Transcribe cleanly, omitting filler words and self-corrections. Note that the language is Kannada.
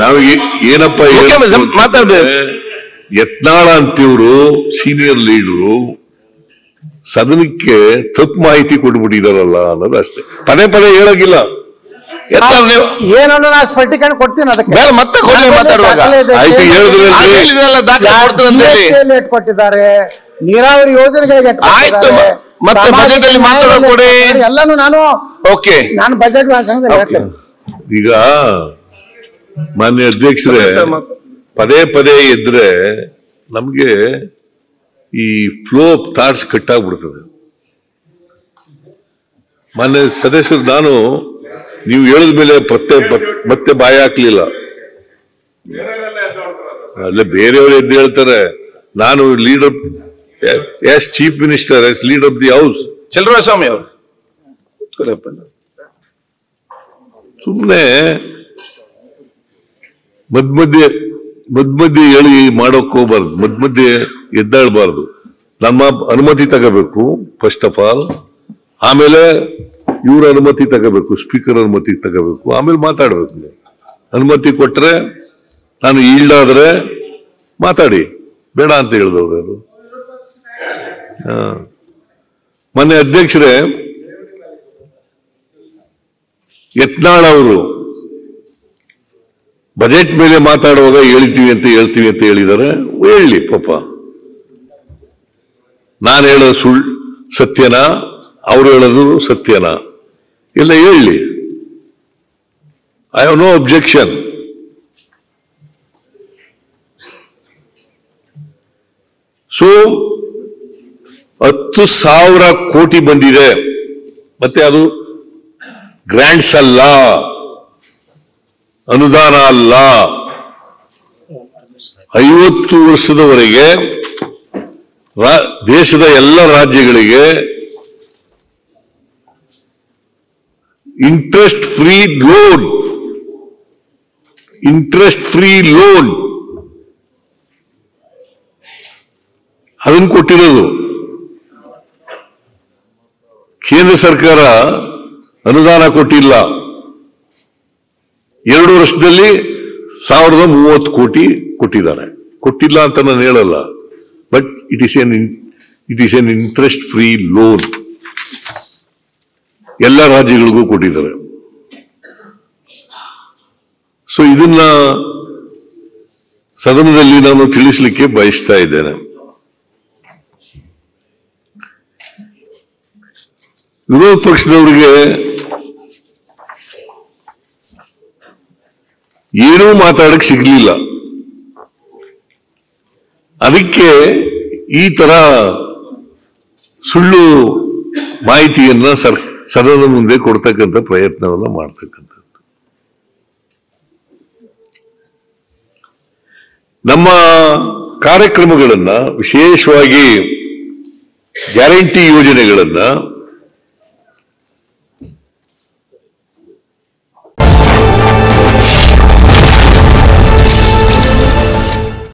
ನಾವು ಏನಪ್ಪ ಮಾತಾಡ್ಬೇಕು. ಯತ್ನಾಳ ಅಂತಿವ್ರು ಸೀನಿಯರ್ ಲೀಡರು ಸದನಕ್ಕೆ ತಪ್ಪು ಮಾಹಿತಿ ಕೊಟ್ಬಿಟ್ಟಿದಾರಲ್ಲ ಅನ್ನೋದು ಅಷ್ಟೇ. ಪದೇ ಪದೇ ಹೇಳೋಗಿಲ್ಲ. ಏನನ್ನು ನಾ ಸ್ಪಷ್ಟೀಕರಣ ಕೊಡ್ತೀನಿ ಅದಕ್ಕೆ. ಮತ್ತೆ ಮಾತಾಡುವಾಗ ಆಯ್ತು ಲೇಟ್ ಕೊಟ್ಟಿದ್ದಾರೆ, ನೀರಾವರಿ ಯೋಜನೆಗಳಿಗೆ ಆಯ್ತು. ಮತ್ತೆ ಬಜೆಟ್ ಅಲ್ಲಿ ಮಾತಾಡೋಕೆ ಎಲ್ಲಾನು ಓಕೆ ನಾನು ಬಜೆಟ್ ಭಾಷಣದಲ್ಲಿ ಹೇಳ್ತೇನೆ. ಈಗ ಮಾನ್ಯ ಅಧ್ಯಕ್ಷರೇ, ಪದೇ ಪದೇ ಇದ್ರೆ ನಮ್ಗೆ ಈ ಫ್ಲೋ ಆಫ್ ಥಾಟ್ಸ್ ಕಟ್ಟಾಗ್ಬಿಡ್ತದೆ. ಮಾನ್ಯ ಸದಸ್ಯರು, ನಾನು ನೀವು ಹೇಳಿದ ಮೇಲೆ ಮತ್ತೆ ಬಾಯಿ ಹಾಕ್ಲಿಲ್ಲ. ಅಲ್ಲೇ ಬೇರೆಯವರು ಎದ್ದು ಹೇಳ್ತಾರೆ, ನಾನು leader as chief minister, as leader of the house. Chaluvarayaswamy ಅವರು ಸುಮ್ಮನೆ ಮಧ್ಯ ಹೇಳಿ ಮಾಡೋಕ್ ಹೋಗ್ಬಾರ್ದು, ಮಧ್ಯ ಎದ್ದಾಳ್ಬಾರ್ದು. ನಮ್ಮ ಅನುಮತಿ ತಗೋಬೇಕು ಫಸ್ಟ್ ಆಫ್ ಆಲ್, ಆಮೇಲೆ ಇವ್ರ ಅನುಮತಿ ತಗೋಬೇಕು, ಸ್ಪೀಕರ್ ಅನುಮತಿ ತಗೋಬೇಕು, ಆಮೇಲೆ ಮಾತಾಡ್ಬೇಕು. ಅನುಮತಿ ಕೊಟ್ರೆ ನಾನು ಈಲ್ಡಾದ್ರೆ ಮಾತಾಡಿ, ಬೇಡ ಅಂತ ಹೇಳಿದವ್ರು ಯಾರು? ಮೊನ್ನೆ ಅಧ್ಯಕ್ಷರೇ, ಯತ್ನಾಳ್ ಅವರು ಬಜೆಟ್ ಮೇಲೆ ಮಾತಾಡುವಾಗ ಹೇಳ್ತೀವಿ ಅಂತ ಹೇಳಿದ್ದಾರೆ. ಹೇಳಿ ಪಾಪ, ನಾನು ಹೇಳೋದು ಸತ್ಯನಾ, ಅವ್ರು ಹೇಳೋದು ಸತ್ಯನಾ ಎಲ್ಲ ಹೇಳಿ. I have no objection. So 10,000 ಕೋಟಿ ಬಂದಿದೆ, ಮತ್ತೆ ಅದು ಗ್ರಾಂಟ್ಸ್ ಅಲ್ಲ, ಅನುದಾನ ಅಲ್ಲ. 50 ವರ್ಷದವರೆಗೆ ದೇಶದ ಎಲ್ಲ ರಾಜ್ಯಗಳಿಗೆ ಇಂಟ್ರೆಸ್ಟ್ ಫ್ರೀ ಲೋನ್ ಅದನ್ನು ಕೊಟ್ಟಿರೋದು. ಕೇಂದ್ರ ಸರ್ಕಾರ ಅನುದಾನ ಕೊಟ್ಟಿಲ್ಲ. 2 ವರ್ಷದಲ್ಲಿ 1030 ಕೋಟಿ ಕೊಟ್ಟಿದ್ದಾರೆ. ಕೊಟ್ಟಿಲ್ಲ ಅಂತ ನಾನು ಹೇಳಲ್ಲ, but it is N interest free loan. ಎಲ್ಲ ರಾಜ್ಯಗಳಿಗೂ ಕೊಟ್ಟಿದ್ದಾರೆ. ಸೊ ಇದನ್ನ ಸದನದಲ್ಲಿ ನಾನು ತಿಳಿಸಲಿಕ್ಕೆ ಬಯಸ್ತಾ ಇದ್ದೇನೆ. ವಿರೋಧ ಪಕ್ಷದವರಿಗೆ ಏನೂ ಮಾತಾಡಕ್ ಸಿಗ್ಲಿಲ್ಲ. ಅದಕ್ಕೆ ಈ ತರ ಸುಳ್ಳು ಮಾಹಿತಿಯನ್ನ ಸದನದ ಮುಂದೆ ಕೊಡ್ತಕ್ಕಂಥ ಪ್ರಯತ್ನವನ್ನ ಮಾಡ್ತಕ್ಕಂಥದ್ದು. ನಮ್ಮ ಕಾರ್ಯಕ್ರಮಗಳನ್ನ, ವಿಶೇಷವಾಗಿ ಗ್ಯಾರಂಟಿ ಯೋಜನೆಗಳನ್ನ